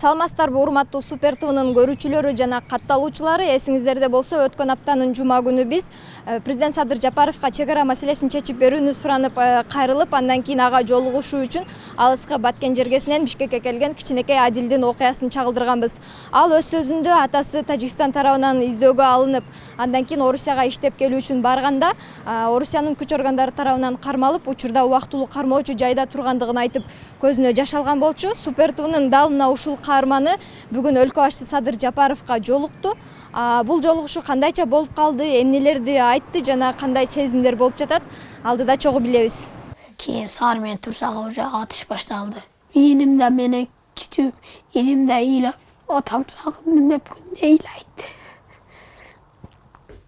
Саламатсыздарбы, урматтуу Супер ТВнын көрүүчүлөрү жана катталуучулары. Эсиңиздерде болсо, өткөн аптанын жума күнү биз президент Садыр Жапаровго чек ара маселесин чечип берүүнү суранып кайрылып, андан кийин ага жолугушуу үчүн алыскы Баткен жергесинен Бишкекке келген кичинекей Адилдин окуясын чагылдырганбыз. Ал өз сөзүндө атасы Тажикстан тарабынан издөөгө алынып, андан кийин Орусияга иштеп келүү үчүн барганда, Орусиянын күч органдары тарабынан кармалып, учурда убактылуу кармоочу жайда тургандыгын айтып, көзүнө жаш алган болчу. Супер ТВнын дал мына ушул каарманы бүгүн өлкө башчысы Садыр Жапаровго жолукту. Бул жолугушуу кандайча болуп калды, эмнелерди айтты жана кандай сезимдер болуп жатат, алдыда чогуу билебиз. Кийин саар менен турсага уже атыш башталды. Ийиним да менен кичүү, ийиним да ыйлап, атам сагындым деп күндө ыйлайт.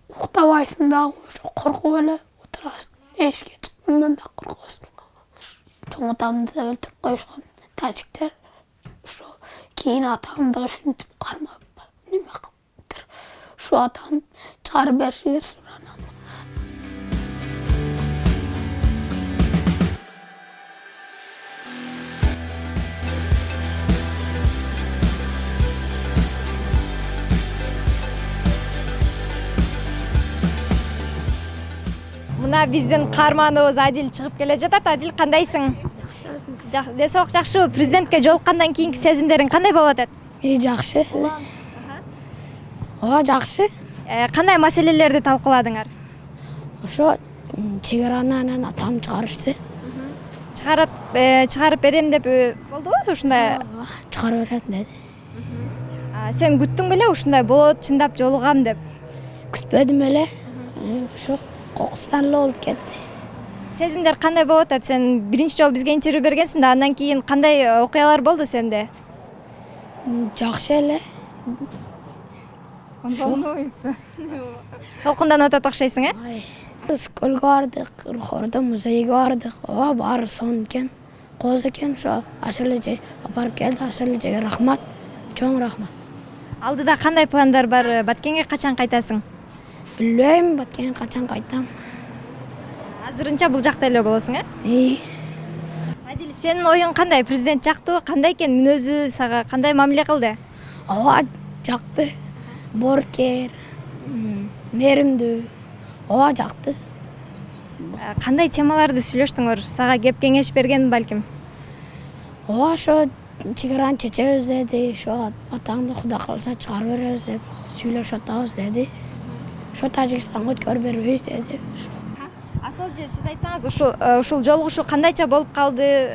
Уктабайсың дагы, коркуп эле отурасың. Эшикке чыккандан да коркосуң. Чоң атамды да өлтүрүп коюшкан тажиктер. Ошо кийин атамды ушинтип кармап неме кылыптыр. Ошо атам чыгарып беришине суранам. Мына биздин каарманыбыз Адил чыгып келе жатат. Адил, кандайсың? Десок жакшыбы? Президентке жолуккандан кийинки сезимдериң кандай болуп атат? Жакшы. Ооба, жакшы. Кандай маселелерди талкууладыңар? Ошо чек араны анан атам чыгарышты. Чыгарып берем деп болдубу ушундай? Чыгарып берем деди. Сен күттүң беле ушундай болот, чындап жолугам деп? Күтпөдүм эле. Ошо кокустан эле болуп кетти. Сезимдер кандай болуп атат? Сен биринчи жолу бизге интервью бергенсиң да, андан кийин кандай окуялар болду сенде? Жакшы эле. Толкунданып атат окшойсуң, э? Биз көлгө бардык, Рухордо музейге бардык. Ооба, баары сонун экен. Кооз экен, ошо ошол эле апарып келди, ошол эле жерге рахмат. Чоң рахмат. Алдыда кандай пландар бар? Баткенге качан кайтасың? Билбейм, Баткенге качан кайтам. Азырынча бул жакта эле болосуң, э? Адил, сенин оюң кандай? Президент жактыбы? Кандай экен мүнөзү, сага кандай мамиле кылды? Ооба, жакты. Боркер, мээримдүү. Ооба, жакты. Кандай темаларды сүйлөштүңөр? Сага кеп кеңеш берген балким? Ооба, ошо чек араны чечебиз деди. Ошо атаңды Кудай калса чыгарып беребиз деп сүйлөшүп атабыз деди. Ошо Тажикстанга өткөрүп бербейбиз деди. Асол же, сиз айтсаңыз, ушул жолугушуу кандайча болуп калды?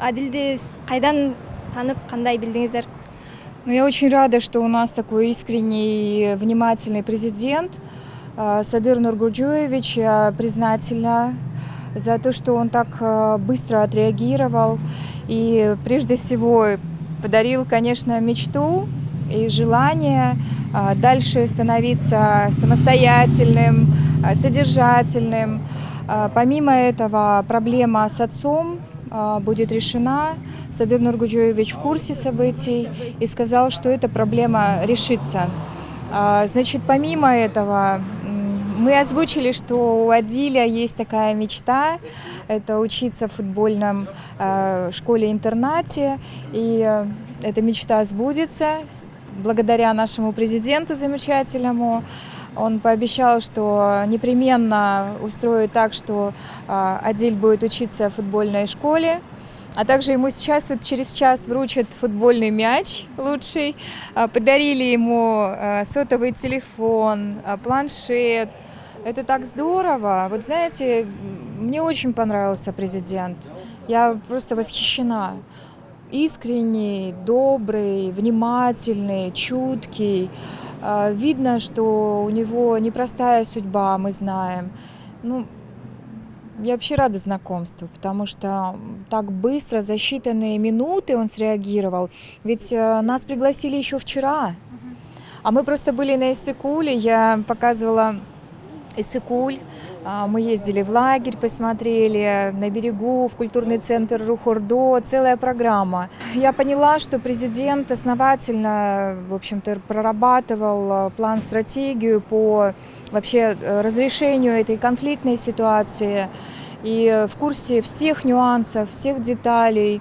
Адилди кайдан танып, кандай билдиңиздер? Я очень рада, что у нас такой искренний, внимательный президент. Садыр Нургулджоевич, я признательна за то, что он так быстро отреагировал и прежде всего подарил, конечно, мечту и желание дальше становиться самостоятельным, содержательным. Помимо этого, проблема с отцом будет решена. Садыр Нургулджоевич в курсе событий и сказал, что эта проблема решится. Значит, помимо этого, мы озвучили, что у Адиля есть такая мечта, это учиться в футбольном школе-интернате, и эта мечта сбудется благодаря нашему президенту замечательному. Он пообещал, что непременно устроит так, что Адиль будет учиться в футбольной школе, а также ему сейчас, вот через час, вручат футбольный мяч лучший, подарили ему сотовый телефон, планшет. Это так здорово. Вот знаете, мне очень понравился президент. Я просто восхищена. Искренний, добрый, внимательный, чуткий. Видно, что у него непростая судьба, мы знаем. Я вообще рада знакомству, потому что так быстро, за считанные минуты он среагировал. Ведь нас пригласили еще вчера, а мы просто были на Иссыкуле, я показывала Иссыкуль. Мы ездили в лагерь, посмотрели на берегу, в культурный центр Рухордо, целая программа. Я поняла, что президент основательно, в общем-то, прорабатывал план, стратегию по вообще разрешению этой конфликтной ситуации и в курсе всех нюансов, всех деталей.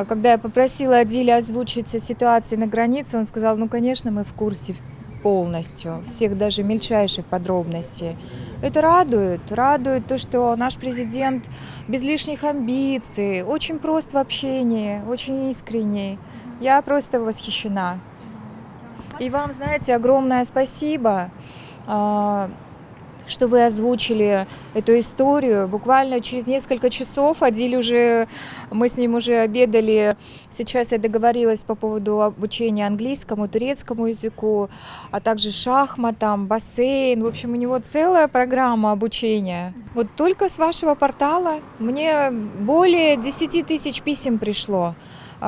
Когда я попросила Адиля озвучить ситуации на границе, он сказал, ну, конечно, мы в курсе полностью, всех даже мельчайших подробностей. Это радует то, что наш президент без лишних амбиций, очень прост в общении, очень искренний. Я просто восхищена. И вам, знаете, огромное спасибо, что вы озвучили эту историю. Буквально через несколько часов мы с ним уже обедали. Сейчас я договорилась по поводу обучения английскому, турецкому языку, а также шахматам, бассейн. В общем, у него целая программа обучения. Вот только с вашего портала мне более 10 тысяч писем пришло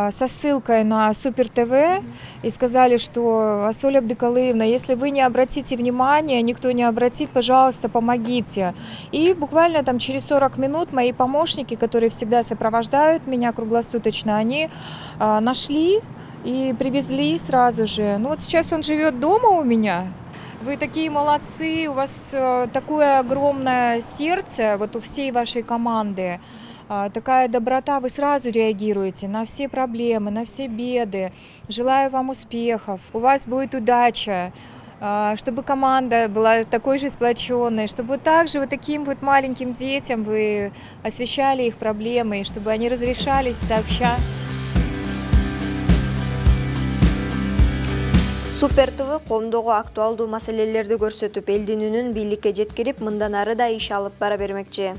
со ссылкой на Супер ТВ и сказали, что Асоль Абдыкалыевна, если вы не обратите внимания, никто не обратит, пожалуйста, помогите. И буквально там через 40 минут мои помощники, которые всегда сопровождают меня круглосуточно, они нашли и привезли сразу же. Ну вот сейчас он живет дома у меня. Вы такие молодцы, у вас такое огромное сердце, вот у всей вашей команды. Такая доброта, вы сразу реагируете на все проблемы, на все беды. Желаю вам успехов, у вас будет удача, чтобы команда была такой же сплоченной, чтобы также вот таким вот маленьким детям вы освещали их проблемы, и чтобы они разрешались сообща. Супер ТВ коомдогу актуалдуу маселелерди көрсөтүп, элдин үнүн бийликке жеткирип, мындан ары да иш алып бара бермекчи.